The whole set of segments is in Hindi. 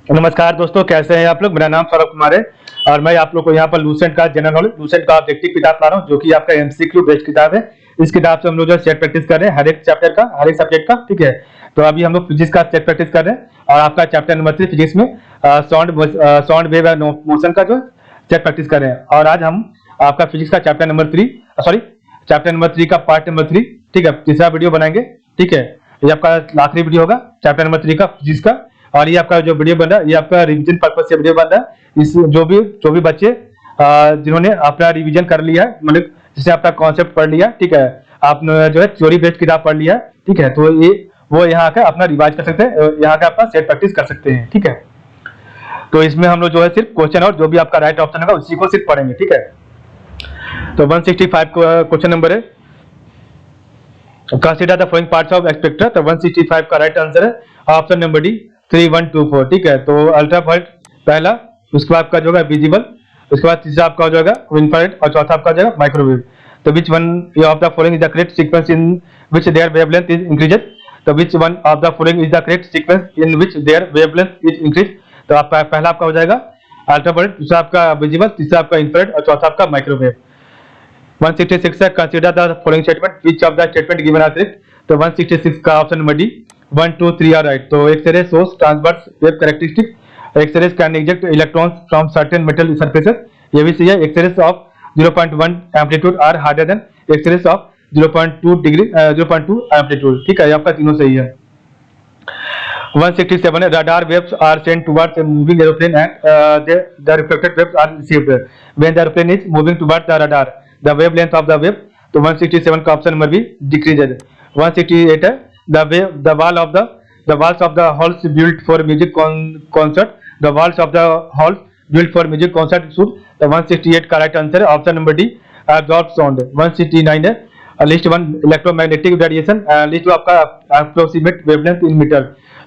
नमस्कार दोस्तों, कैसे हैं आप लोग। मेरा नाम सौरभ कुमार है और मैं आप लोग को यहाँ पर लूसेंट का जनरल नॉलेज, लूसेंट का ऑब्जेक्टिव किताब ला रहा हूँ, जो कि आपका एमसीक्यू बेस्ड किताब है। इस किताब से हम लोग जो सेट प्रैक्टिस कर रहे हैं हर एक चैप्टर का, हर एक सब्जेक्ट का। ठीक है, तो अभी हम लोग फिजिक्स का सेट प्रैक्टिस कर रहे हैं और आपका चैप्टर नंबर 3 फिजिक्स में साउंड वेव एंड मोशन का जो सेट प्रैक्टिस कर रहे हैं। और आज हम आपका फिजिक्स का चैप्टर नंबर 3 का पार्ट नंबर 3, ठीक है, तीसरा वीडियो बनाएंगे। ठीक है, ये आपका आखिरी वीडियो होगा चैप्टर नंबर 3 का फिजिक्स का। और ये आपका जो वीडियो बन रहा है ये आपका रिवीजन पर्पज से वीडियो बन रहा है। इस जो भी बच्चे जिन्होंने अपना रिवीजन कर लिया है, मतलब जिसने अपना कॉन्सेप्ट पढ़ लिया, ठीक है, आपने जो है थ्योरी बेस्ड किताब पढ़ लिया है, ठीक है, तो ये वो यहाँ आकर अपना रिवाइज कर सकते हैं, यहाँ का अपना सेट प्रैक्टिस कर सकते हैं। ठीक है, तो इसमें हम लोग जो है सिर्फ क्वेश्चन और जो भी आपका राइट ऑप्शन होगा उसी को सिर्फ पढ़ेंगे। ठीक है, तो 165 क्वेश्चन नंबर है, consider the following parts of spectra. तो 165 का राइट आंसर है ऑप्शन नंबर डी 3124। ठीक है, तो अल्ट्रावायलेट पहला, उसके बाद आपका जो है विजिबल, उसके बाद तीसरा आपका हो जाएगा इंफ्रारेड और चौथा आपका हो जाएगा माइक्रोवेव। तो which one of the following is the correct sequence in which there wavelength is increases. तो which one of the following is the correct sequence in which there wavelength is increase. तो आपका पहला आपका हो जाएगा अल्ट्रावायलेट, दूसरा आपका विजिबल, तीसरा आपका इंफ्रारेड और चौथा आपका माइक्रोवेव। 166 है, consider the following statement which of the statement given are correct. तो 166 का option number D 1 2 3 are right. तो X-ray shows transverse wave characteristic, X-ray can eject electrons from certain metal surfaces, ये भी सही है। X-ray of 0.1 amplitude are harder than X-ray of 0.2 amplitude. ठीक है, ये आपका तीनों सही है। 167 है, radar waves are sent towards a moving aeroplane and the reflected waves are received when the aeroplane is moving towards the radar, the wavelength of the wave। तो 167 का ऑप्शन नंबर बी डिक्रीजेड। 168 है, the walls of the halls built for music concert, the walls of the halls built for music concert should। तो 168 का राइट आंसर है option number D absorb sound। 169 है, list one electromagnetic radiation, list two आपका अप्रोक्सीमेट वेवलेंथ इन मीटर।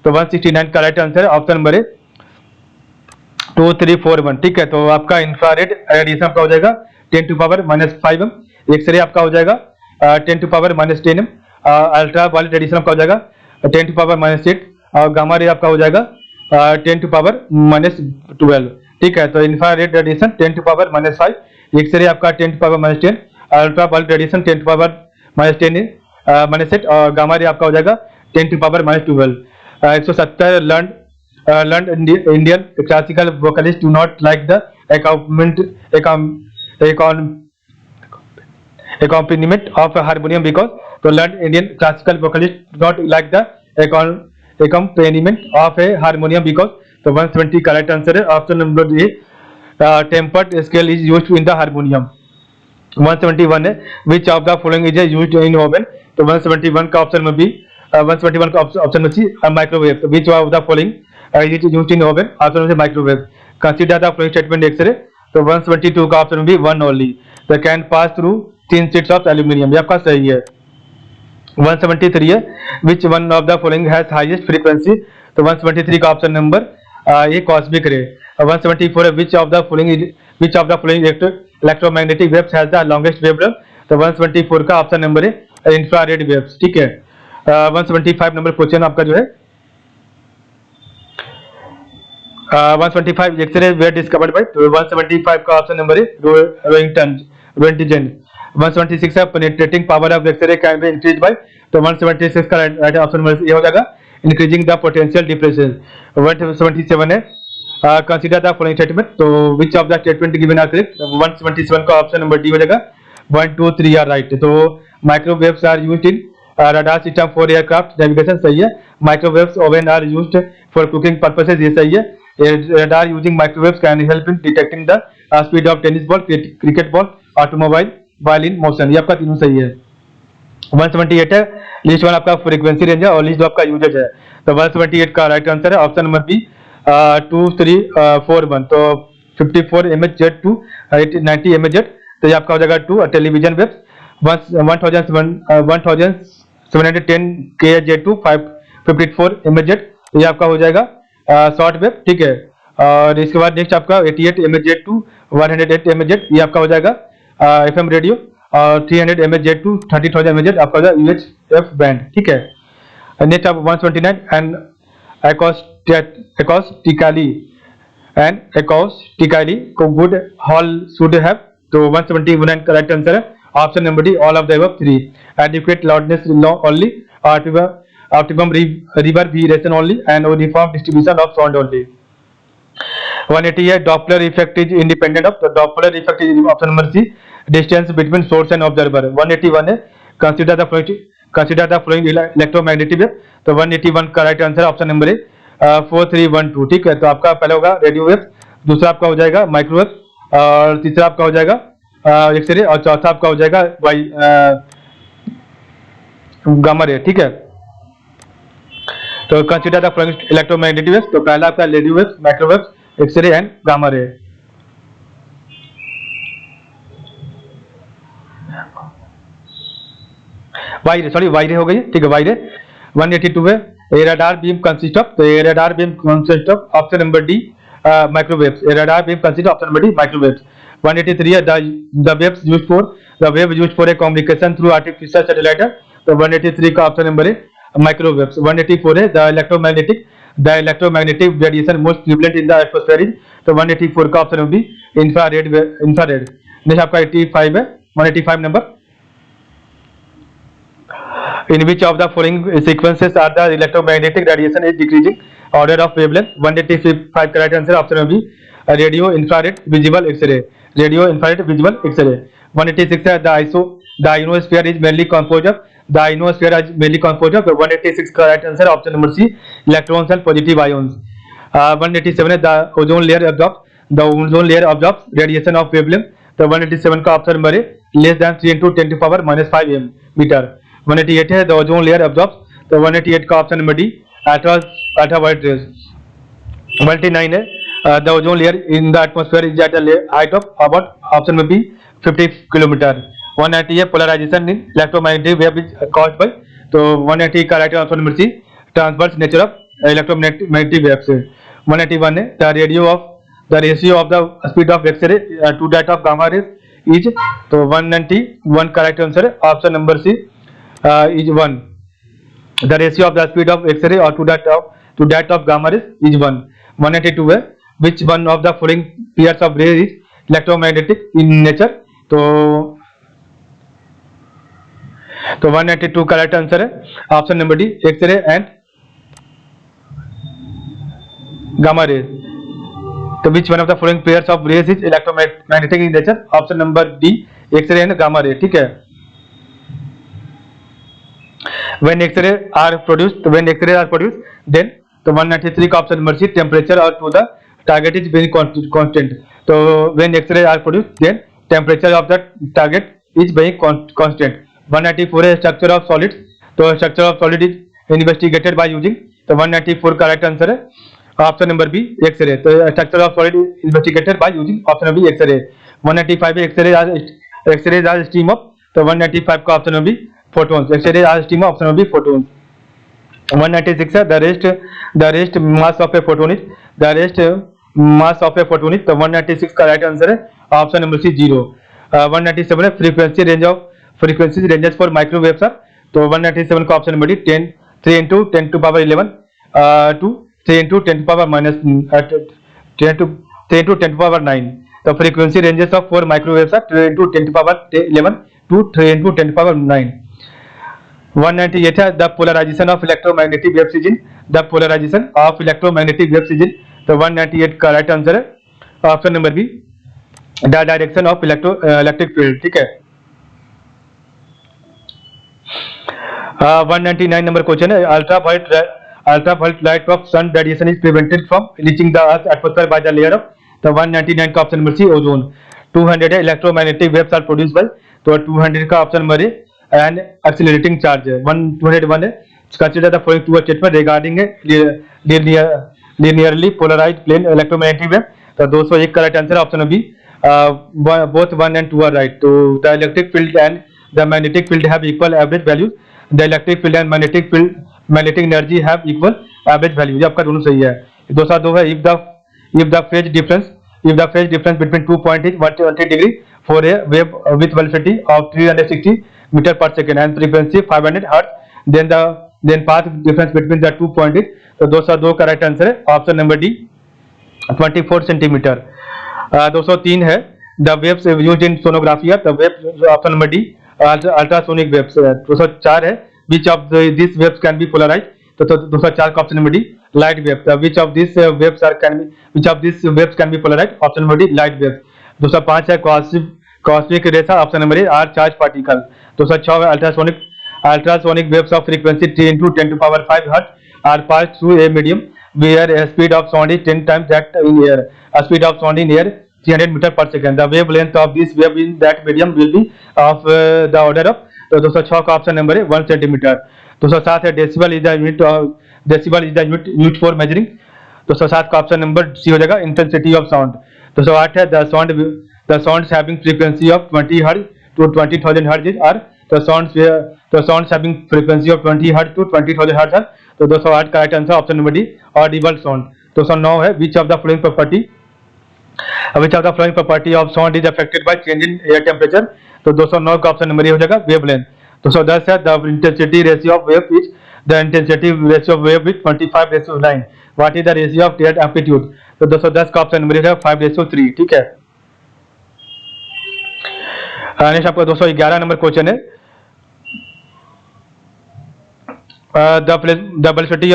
तो 169 का राइट आंसर है ऑप्शन नंबर है 2341। ठीक है, तो आपका इंफ्रारेड रेडिएशन आपका हो जाएगा 10 टू पावर -5 m, एक्सरे आपका हो जाएगा 10 to power -10 m, ultra violet radiation आपका हो जाएगा 10 टू पावर -8 और गामा रे आपका हो जाएगा 10 टू पावर -12। ठीक है, तो infrared radiation 10 to power -5, X ray आपका 10 to power -10, ultra violet radiation 10 to power -8 और गामा रे आपका हो जाएगा 10 to power -12। 170 learned Indian classical vocalists do not like the accompaniment of harmonium because। तो learned Indian classical vocalists do not like the accompaniment of a harmonium because। तो 120 correct answer है option number A tempered scale is used in the harmonium। 171 है, which of the following is used in oven। तो 171 का ऑप्शन में बी 171 का ऑप्शन में सी माइक्रोवेव। तो which of the following is used in oven, option में microwave. Consider the following statement X-ray. तो 172 का ऑप्शन में बी वन ओनली। तो can pass through thin sheets of aluminium, ये आपका सही है। 173 है, which one of the following has highest frequency। तो 173 का ऑप्शन नंबर ये कॉस्मिक रे। 174 है, which of the following electromagnetic waves has the longest wavelength। तो 174 का ऑप्शन नंबर है इंफ्रारेड वेव्स। ठीक है, 175 नंबर क्वेश्चन आपका जो है 125 एक्सरे वेयर डिस्कवर्ड बाय। तो 175 का ऑप्शन नंबर है रोइंटन। 176 है, penetrating power of X ray can be increase by. तो 176 का राइट ऑप्शन नंबर ये हो जाएगा इंक्रीजिंग द पोटेंशियल डिफरेंसेस। 177 है, कंसीडर द फॉलोइंग स्टेटमेंट। तो which of the statement given are correct. 177 का ऑप्शन नंबर डी हो जाएगा 1 2 3 आर राइट। तो microwaves are used in radar system for aircraft navigation, सही है। microwaves oven are used for cooking purposes, ये सही है। radar using microwaves can help in detecting the speed of tennis ball, cricket ball, automobile while in motion, ये आपका तीनों सही है। 178 है, लिस्ट वन आपका फ्रीक्वेंसी रेंज है और लिस्ट दो आपका यूजेज है। तो 178 का राइट आंसर है ऑप्शन नंबर बी 2341। तो 54 MHz to 90 MHz, तो ये आपका हो जाएगा 2 television webs 1710 kHz to 554 MHz, ये आपका हो जाएगा शॉर्ट वेव। ठीक है, और इसके बाद नेक्स्ट आपका 88 MHz to 108 MHz, ये आपका हो जाएगा FM रेडियो, और 300 MHz to 30,000 MHz आपका हो जाएगा UHF बैंड। ठीक है, नेक्स्ट आप 129 and acoustically good hall should have. तो 171 correct answer है option number D all of the above 3. Adequate loudness only, optimum reverberation only, and uniform distribution of sound only. 180 है Doppler effect is independent of. तो Doppler effect is option number C distance between source and observer. 181 है consider the following electromagnetic wave. तो 181 करेक्ट आंसर ऑप्शन नंबर ए 4312. ठीक है, तो आपका पहला होगा रेडियो वेव, दूसरा आपका हो जाएगा माइक्रोवेव, और तीसरा आपका हो जाएगा एक्सरे, और चौथा आपका हो जाएगा गामा रे. ठीक है, तो consider the following electromagnetic waves. तो पहला आपका radio waves, microwaves, X-ray and gamma ray. Y ray हो गई. ठीक है, वाई रे 182 है a radar beam consist of. तो a radar beam consist of option number D microwaves. A radar beam consist option number D microwaves. 183 है the waves used for a communication through artificial satellite. तो 183 का ऑप्शन नंबर है माइक्रोवेव्स. 184 है the electromagnetic radiation most prevalent in the atmosphere is. तो 184 का option number B infrared. Next आपका 85 है 185 number. In which of the following sequences are the electromagnetic radiation is decreasing order of wavelength? 185 correct answer option will be radio, infrared, visible, X-ray. Radio, infrared, visible, X-ray. 186 है the ionosphere is mainly composed of. The ionosphere is mainly composed of. 186 correct answer option number C electrons and positive ions. 187 है the ozone layer absorbs radiation of wavelength. तो 187 का ऑप्शन नंबर है less than 3 into 10 to power minus 5 metre. 188 है द ओजोन लेयर अब्जॉर्ब्स. तो 188 का option number D ultraviolet rays. 189 है the ozone layer in the atmosphere is at a height of about option में बी 50 किलोमीटर. 190 है polarization in electromagnetic wave is caused by. तो 180 का right option number C transverse nature of electromagnetic waves. 181 है the ratio of the speed of X ray to that of gamma rays is. तो 191 का राइट आंसर है option number C is 1. The ratio of the speed of X-ray or to that of gamma rays is 1. 182 है which one of the following pairs of rays is electromagnetic in nature. तो 182 करेक्ट आंसर है option number D X ray and gamma rays. तो which one of the following pairs of rays is electromagnetic in nature? Option number D X ray and gamma ray. ठीक है, when X-ray are produced, then तो 193 का ऑप्शन नंबर सी टेम्परेचर और to the target is very constant. तो when X-ray are produced, then temperature of the target is very constant. 194 है स्ट्रक्चर ऑफ सॉलिड्स. तो structure of solid is investigated by using. तो 194 का राइट आंसर है ऑप्शन नंबर बी एक्सरे. तो structure of solid investigated by using option number B X ray. 195 है एक्सरे आज स्ट्रीम ऑफ. तो 195 का option number B photons. X-ray are stream option will be photons. 196 है the rest mass of a photon is. तो 196 का राइट आंसर है ऑप्शन नंबर सी 0. 197 है frequency ranges for microwaves are. तो 197 का option number D 3 into 10 to power 11 to 3 into 10 to power minus 3 into 10 to power 9. तो frequency ranges of 4 microwaves are 3 into 10 to power 11 to 3 into 10 to power 9. 198 है the polarization of electromagnetic waves is in. The polarization of electromagnetic waves is in. तो 198 का राइट आंसर है option number B the direction of electric field. ठीक है, 199 नंबर क्वेश्चन है ultraviolet light of sun radiation is prevented from reaching the earth atmosphere by the layer of. तो 199 का ऑप्शन नंबर सी ओजोन. 200 है electromagnetic waves are produced by. तो 200 का ऑप्शन नंबर है and accelerating charge. 201 है consider the following two statement regarding a linearly polarized plane electromagnetic wave. तो 201 का right answer option B both 1 and 2 are right. तो the electric field and the magnetic field have equal average values. The electric field and magnetic energy have equal average value. ये आपका दोनों सही है. 202 है if the phase difference between 2 points is 120 degree for a wave with velocity of 360 meter per second and frequency 500 hertz, then the then path difference between the 2 point is, तो 202 का राइट आंसर है ऑप्शन नंबर डी 24 सेंटीमीटर। 203 है the waves used in sonography are the waves, option number D ultrasonic waves. 204 है which of this waves can be polarize, तो 204 का option number D light wave. Which of this waves are can be, which of this waves can be polarize, option number D light wave. 205 है cosmic rays, option number A R charge particle. 206 है ultrasonic waves of frequency 3 into 10 to power 5 hertz are passed through a medium where a speed of sound is 10 times that in air. A speed of sound in air 300 meter per second. The wavelength of this wave in that medium will be of the order of, तो 206 का ऑप्शन नंबर है 1 सेंटीमीटर। 207 है decibel is the unit unit for measuring, 207 का ऑप्शन नंबर सी हो जाएगा इंटेंसिटी ऑफ साउंड। 208 है the sounds having frequency of 20 hertz to 20,000 hertz are the sounds having frequency of 20 hertz to 20,000 hertz are, तो 208 का right answer option number D Audible sound. 209 है which of the following property of sound is affected by change in air temperature, तो 209 का ऑप्शन नंबर ए हो जाएगा वेवलेंथ। 210 है the intensity ratio of wave is, the intensity ratio of wave is 25:9, what is the ratio of air amplitude, तो 210 का ऑप्शन नंबर है 5:3। ठीक है, नेक्स्ट आपका 211 नंबर क्वेश्चन है the velocity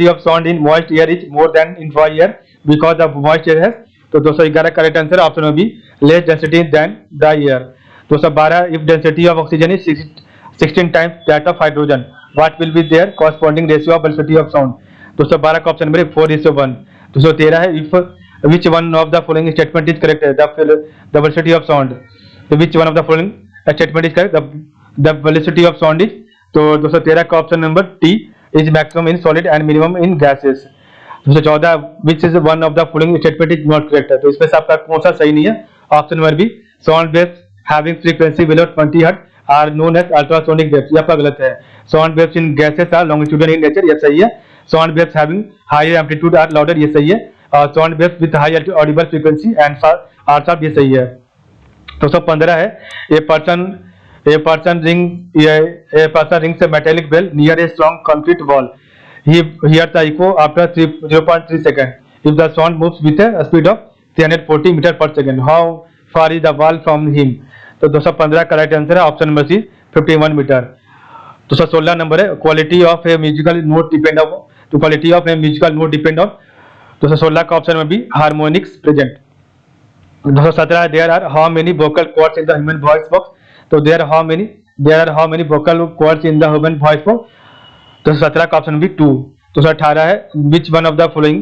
of sound in moist air is more than in dry air because the moist air has, तो 211 का right answer option be less density than dry air. 212 if density of oxygen is 16 times that of hydrogen what will be there corresponding ratio of velocity of sound, 212 का ऑप्शन नंबर 4:1। 213 है if which one of the following statement is correct, the velocity of sound, so which one of the following statement is correct, the velocity of sound is, तो 213 का option number T is maximum in solid and minimum in gases. 214 which is one of the following statement is not correct है, तो इसमें से आपका कौन सा सही नहीं है, option number B sound waves having frequency below 20 hertz are known as ultrasonic waves, ये आपका गलत है। Sound waves in gases are longitudinal in nature, ये सही है। Sound waves having higher amplitude are louder, ये सही है। Sound waves with high audible frequency and are sharp, ये सही है। 215 है ए person rings a metallic bell near a strong concrete wall. He hears the echo after 0.3 seconds. If the sound moves with a speed of 340 meter per second, how far is the wall from him? तो 215 का राइट आंसर है option number C 51 metre. 216 number है quality of a musical note depend on, तो quality of a musical note depend on, 216 का option number B harmonics present. 217 there are how many vocal cords in the human voice box, तो there are how many vocal cords in the human voice box, तो 17 का ऑप्शन भी 2। तो 18 है which one of the following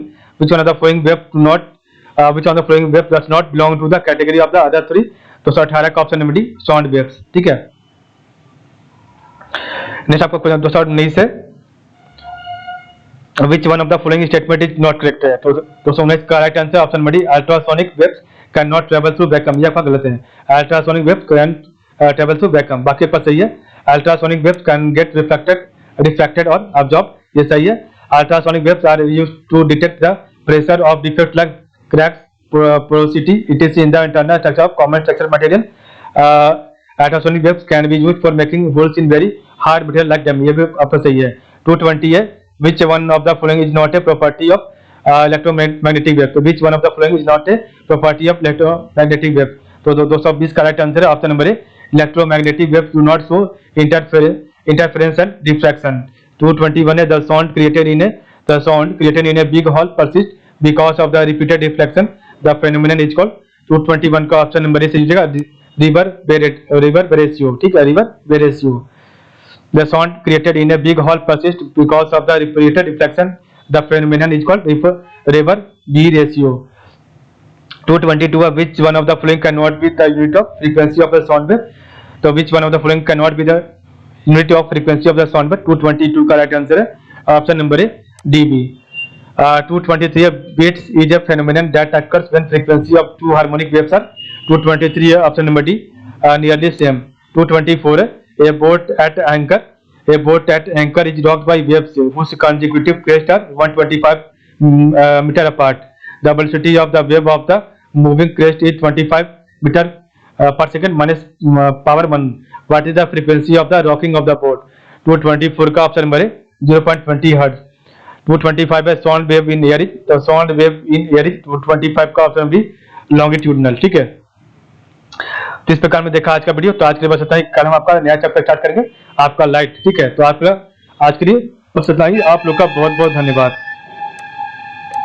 wave does not belong to the category of the other three, तो 18 का option number D sound waves. ठीक है, नेक्स्ट आपका क्वेश्चन 219 है which one of the following statement is not correct है, तो 219 का right answer option number D ultrasonic waves can not travel through vacuum, ये आपका गलत है। Ultrasonic waves can travel through vacuum, बाकी पर सही है। Ultrasonic waves can get reflected और अब्जॉर्ब, ये सही है। Ultrasonic waves are used to detect the pressure of defect like cracks, porosity it in the internal structure of common structure material. Ultrasonic waves can be used for making holes in very hard material like dam, ये भी आपका सही है। 220 है which one of the following is not a property of electromagnetic wave, तो which one of the following is not a property of electromagnetic wave, तो 220 का राइट आंसर है option number A electromagnetic waves do not show interference and diffraction। 221 है the sound created in a big hall persists because of the repeated reflection, the phenomenon is called, 221 का ऑप्शन नंबर ए से लीजिएगा रिवर्बरेशियो। ठीक है, रिवर्बरेशियो। the sound created in a big hall persists because of the repeated reflection, the phenomenon is called reverberation। 222 which one of the following cannot be the unit of frequency of the sound wave, तो which one of the following cannot be the unit of frequency of the sound wave, 222 का राइट आंसर है option number A D B. 223 beats is a phenomenon that occurs when frequency of two harmonic waves are, 223 है option number D nearly same। 224 है a boat at anchor is rocked by waves whose consecutive crests are 125 meter apart, the velocity of the wave of the moving crest is 25 meter per second minus power 1, what is the frequency of the rocking of the boat, 224 का ऑप्शन नंबर है 0.20 हर्ट्ज। 225 है साउंड वेव इन एयर, तो साउंड वेव इन एयर 225 का ऑप्शन भी लॉन्गिट्यूडनल, ठीक है। तो इस प्रकार में देखा आज का वीडियो। तो आज के लिए बस इतना ही। कल हम आपका नया चैप्टर स्टार्ट करेंगे, आपका लाइट, ठीक है। तो आपका आज के लिए बस इतना ही। आप लोग का बहुत बहुत धन्यवाद।